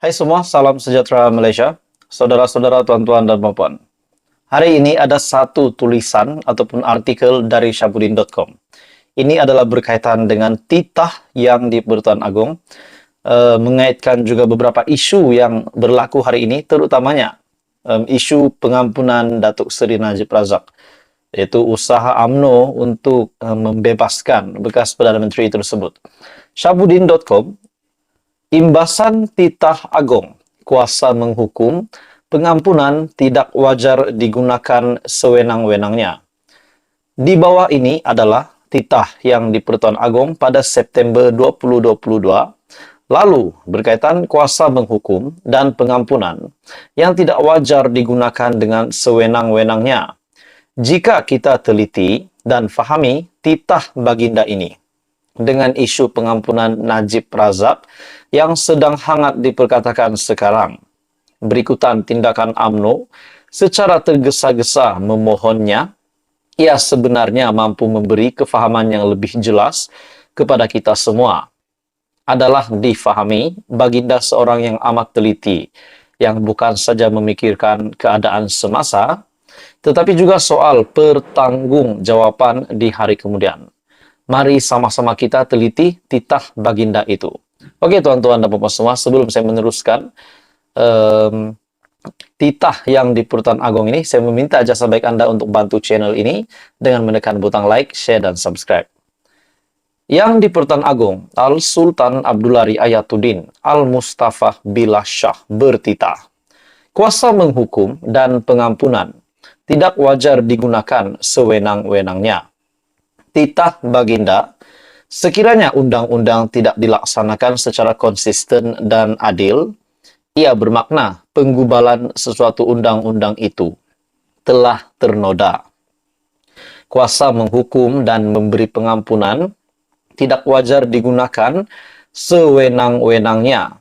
Hai semua, salam sejahtera Malaysia. Saudara-saudara, tuan-tuan dan puan-puan. Hari ini ada satu tulisan ataupun artikel dari Syahbudin.com. Ini adalah berkaitan dengan titah yang di Pertuan Agong, mengaitkan juga beberapa isu yang berlaku hari ini, terutamanya isu pengampunan Datuk Seri Najib Razak, iaitu usaha UMNO untuk membebaskan bekas Perdana Menteri tersebut. Syahbudin.com, imbasan titah agong, kuasa menghukum, pengampunan tidak wajar digunakan sewenang-wenangnya. Di bawah ini adalah titah yang di Pertuan Agong pada September 2022, lalu berkaitan kuasa menghukum dan pengampunan yang tidak wajar digunakan dengan sewenang-wenangnya. Jika kita teliti dan fahami titah baginda ini dengan isu pengampunan Najib Razak yang sedang hangat diperkatakan sekarang, berikutan tindakan UMNO secara tergesa-gesa memohonnya, ia sebenarnya mampu memberi kefahaman yang lebih jelas kepada kita semua. Adalah difahami baginda seorang yang amat teliti, yang bukan saja memikirkan keadaan semasa, tetapi juga soal pertanggungjawaban di hari kemudian. Mari sama-sama kita teliti titah baginda itu. Oke tuan-tuan dan puan-puan semua, sebelum saya meneruskan titah yang di Pertuan Agong ini, saya meminta jasa baik Anda untuk bantu channel ini dengan menekan butang like, share, dan subscribe. Yang di Pertuan Agong, Al-Sultan Abdullah Riayatuddin Al-Mustafa Billah Shah bertitah, kuasa menghukum dan pengampunan tidak wajar digunakan sewenang-wenangnya. Titah baginda, sekiranya undang-undang tidak dilaksanakan secara konsisten dan adil, ia bermakna penggubalan sesuatu undang-undang itu telah ternoda. Kuasa menghukum dan memberi pengampunan tidak wajar digunakan sewenang-wenangnya,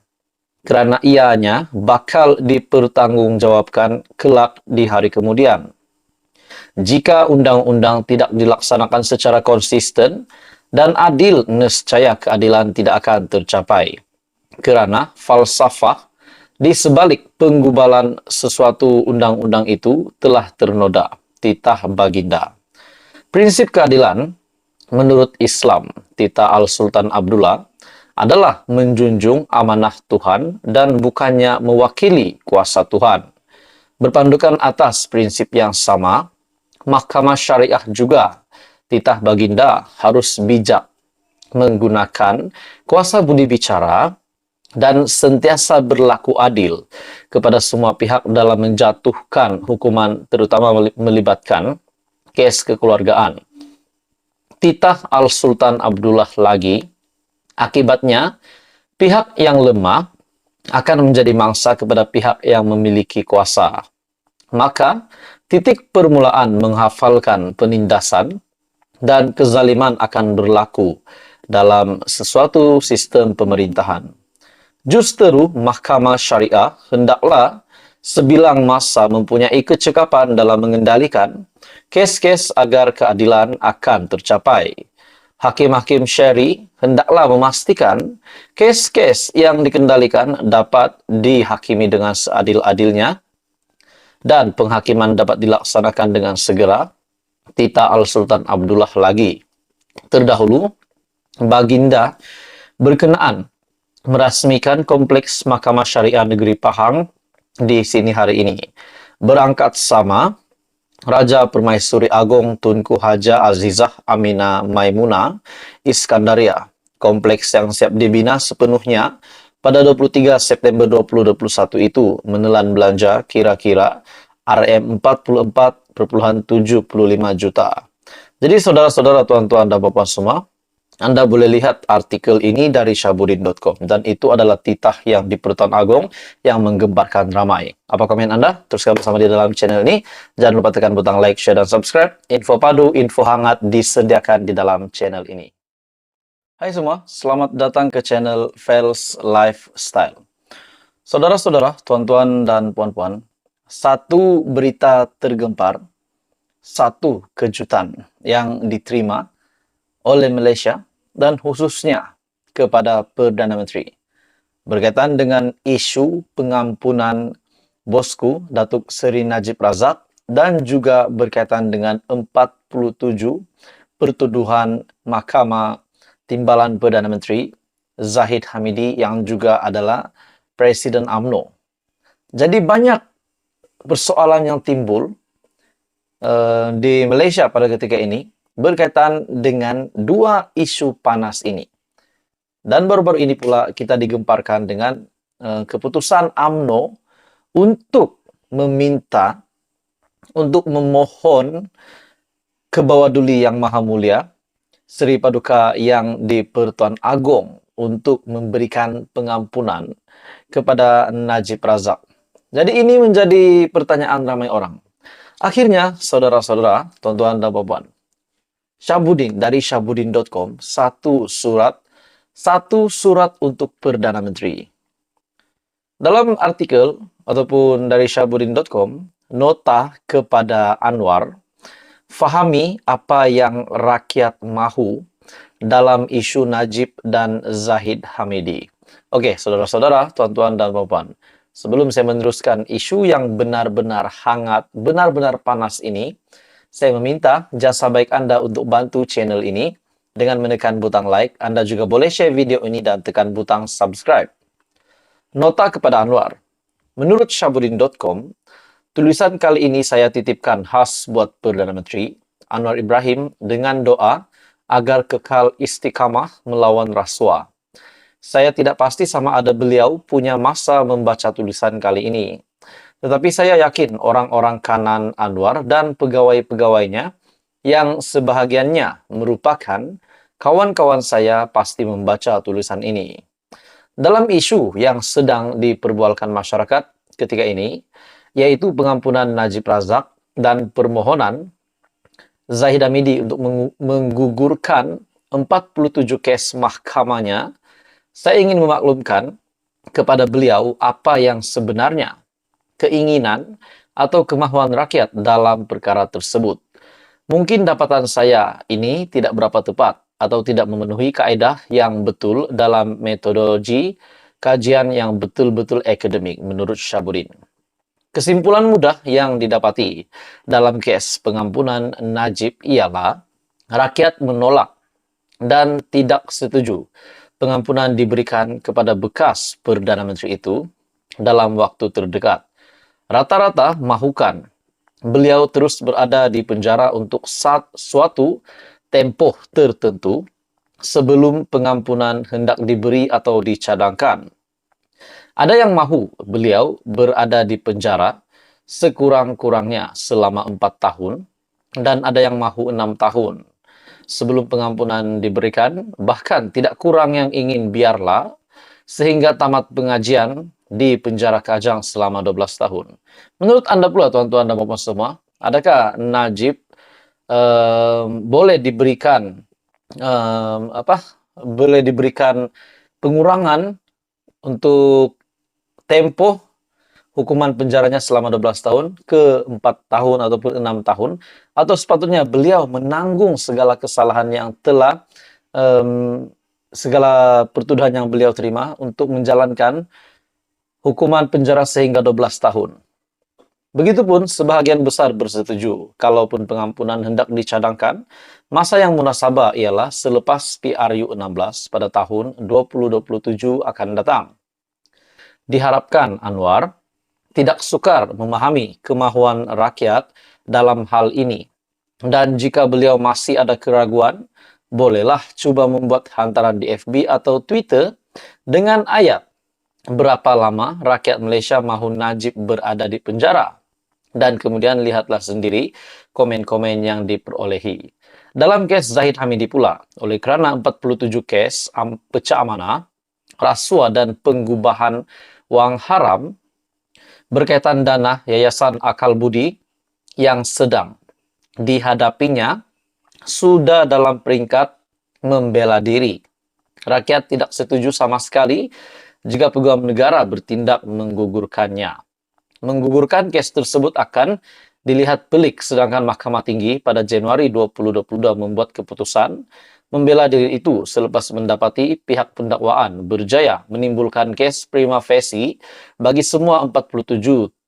kerana ianya bakal dipertanggungjawabkan kelak di hari kemudian. Jika undang-undang tidak dilaksanakan secara konsisten dan adil, nescaya keadilan tidak akan tercapai. Kerana falsafah di sebalik penggubalan sesuatu undang-undang itu telah ternoda. Titah baginda. Prinsip keadilan menurut Islam, titah Al-Sultan Abdullah adalah menjunjung amanah Tuhan dan bukannya mewakili kuasa Tuhan. Berpandukan atas prinsip yang sama, Mahkamah Syariah juga, titah baginda harus bijak menggunakan kuasa budi bicara dan sentiasa berlaku adil kepada semua pihak dalam menjatuhkan hukuman, terutama melibatkan kes kekeluargaan. Titah Al-Sultan Abdullah lagi, akibatnya pihak yang lemah akan menjadi mangsa kepada pihak yang memiliki kuasa. Maka, titik permulaan menghafalkan penindasan dan kezaliman akan berlaku dalam sesuatu sistem pemerintahan. Justeru Mahkamah Syariah hendaklah sebilang masa mempunyai kecekapan dalam mengendalikan kes-kes agar keadilan akan tercapai. Hakim-hakim syari hendaklah memastikan kes-kes yang dikendalikan dapat dihakimi dengan seadil-adilnya dan penghakiman dapat dilaksanakan dengan segera. Titah Al-Sultan Abdullah lagi, terdahulu baginda berkenaan merasmikan kompleks Mahkamah Syariah Negeri Pahang di sini hari ini. Berangkat sama Raja Permaisuri Agong Tunku Haja Azizah Aminah Maimunah Iskandaria. Kompleks yang siap dibina sepenuhnya pada 23 September 2021 itu menelan belanja kira-kira RM44,75 juta. Jadi saudara-saudara, tuan-tuan dan puan-puan semua, Anda boleh lihat artikel ini dari Syahbudin.com, dan itu adalah titah yang di Pertuan Agong yang menggemparkan ramai. Apa komen Anda? Teruskan bersama di dalam channel ini. Jangan lupa tekan butang like, share, dan subscribe. Info padu, info hangat disediakan di dalam channel ini. Hai semua, selamat datang ke channel Fels Lifestyle. Saudara-saudara, tuan-tuan dan puan-puan, satu berita tergempar, satu kejutan yang diterima oleh Malaysia dan khususnya kepada Perdana Menteri. berkaitan dengan isu pengampunan bosku Datuk Seri Najib Razak dan juga berkaitan dengan 47 pertuduhan Mahkamah Timbalan Perdana Menteri Zahid Hamidi yang juga adalah Presiden UMNO. Jadi banyak persoalan yang timbul di Malaysia pada ketika ini berkaitan dengan dua isu panas ini. Dan baru-baru ini pula kita digemparkan dengan keputusan UMNO untuk meminta, untuk memohon ke Bawah Duli Yang Maha Mulia Seri Paduka Yang di-Pertuan Agong untuk memberikan pengampunan kepada Najib Razak. Jadi ini menjadi pertanyaan ramai orang. Akhirnya, saudara-saudara, tuan-tuan dan puan-puan, Syahbudin dari syahbudin.com, satu surat untuk Perdana Menteri. Dalam artikel ataupun dari syahbudin.com, nota kepada Anwar, fahami apa yang rakyat mahu dalam isu Najib dan Zahid Hamidi. Oke, saudara-saudara, tuan-tuan dan puan-puan, sebelum saya meneruskan isu yang benar-benar hangat, benar-benar panas ini, saya meminta jasa baik Anda untuk bantu channel ini dengan menekan butang like. Anda juga boleh share video ini dan tekan butang subscribe. Nota kepada Anwar. Menurut syahbudin.com, tulisan kali ini saya titipkan khas buat Perdana Menteri Anwar Ibrahim dengan doa agar kekal istiqamah melawan rasuah. Saya tidak pasti sama ada beliau punya masa membaca tulisan kali ini. Tetapi saya yakin orang-orang kanan Anwar dan pegawai-pegawainya yang sebahagiannya merupakan kawan-kawan saya pasti membaca tulisan ini. Dalam isu yang sedang diperbualkan masyarakat ketika ini, yaitu pengampunan Najib Razak dan permohonan Zahid Hamidi untuk menggugurkan 47 kes mahkamahnya, saya ingin memaklumkan kepada beliau apa yang sebenarnya keinginan atau kemahuan rakyat dalam perkara tersebut. Mungkin dapatan saya ini tidak berapa tepat atau tidak memenuhi kaedah yang betul dalam metodologi kajian yang betul-betul akademik menurut Syahbudin. Kesimpulan mudah yang didapati dalam kes pengampunan Najib ialah rakyat menolak dan tidak setuju pengampunan diberikan kepada bekas Perdana Menteri itu dalam waktu terdekat. Rata-rata mahukan beliau terus berada di penjara untuk suatu tempoh tertentu sebelum pengampunan hendak diberi atau dicadangkan. Ada yang mahu beliau berada di penjara sekurang-kurangnya selama 4 tahun dan ada yang mahu 6 tahun sebelum pengampunan diberikan, bahkan tidak kurang yang ingin biarlah sehingga tamat pengajian di penjara Kajang selama 12 tahun. Menurut Anda pula, tuan-tuan dan puan-puan semua, adakah Najib boleh diberikan pengurangan untuk tempo hukuman penjaranya selama 12 tahun ke 4 tahun ataupun 6 tahun, atau sepatutnya beliau menanggung segala kesalahan yang telah segala pertuduhan yang beliau terima untuk menjalankan hukuman penjara sehingga 12 tahun. Begitupun sebahagian besar bersetuju kalaupun pengampunan hendak dicadangkan, masa yang munasabah ialah selepas PRU 16 pada tahun 2027 akan datang. Diharapkan Anwar tidak sukar memahami kemahuan rakyat dalam hal ini. Dan jika beliau masih ada keraguan, bolehlah cuba membuat hantaran di FB atau Twitter dengan ayat berapa lama rakyat Malaysia mahu Najib berada di penjara. Dan kemudian lihatlah sendiri komen-komen yang diperolehi. Dalam kes Zahid Hamidi pula, oleh kerana 47 kes pecah amanah, rasuah dan penggubahan wang haram berkaitan dana Yayasan Akal Budi yang sedang dihadapinya sudah dalam peringkat membela diri. Rakyat tidak setuju sama sekali jika pegawai negara bertindak menggugurkannya. Menggugurkan kes tersebut akan dilihat pelik, sedangkan Mahkamah Tinggi pada Januari 2022 membuat keputusan membela diri itu selepas mendapati pihak pendakwaan berjaya menimbulkan case prima facie bagi semua 47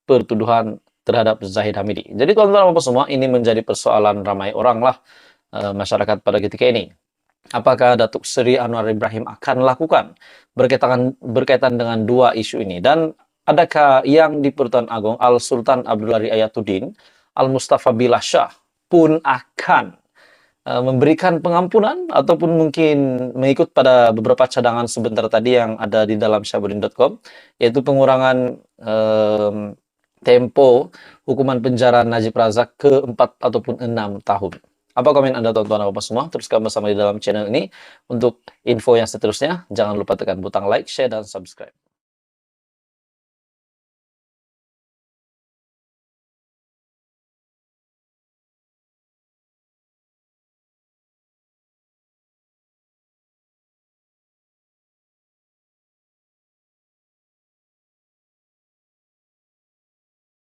pertuduhan terhadap Zahid Hamidi. Jadi teman-teman Bapak semua, ini menjadi persoalan ramai orang lah masyarakat pada ketika ini. Apakah Datuk Seri Anwar Ibrahim akan lakukan berkaitan dengan dua isu ini? Dan adakah yang di Pertuan Agong Al-Sultan Abdullah Ayatuddin Al-Mustafa Billah Shah pun akan memberikan pengampunan ataupun mungkin mengikut pada beberapa cadangan sebentar tadi yang ada di dalam syahbudin.com, yaitu pengurangan tempo hukuman penjara Najib Razak ke 4 ataupun 6 tahun. Apa komen Anda tuan-tuan dan Bapak semua? Teruskan bersama di dalam channel ini. Untuk info yang seterusnya, jangan lupa tekan butang like, share, dan subscribe.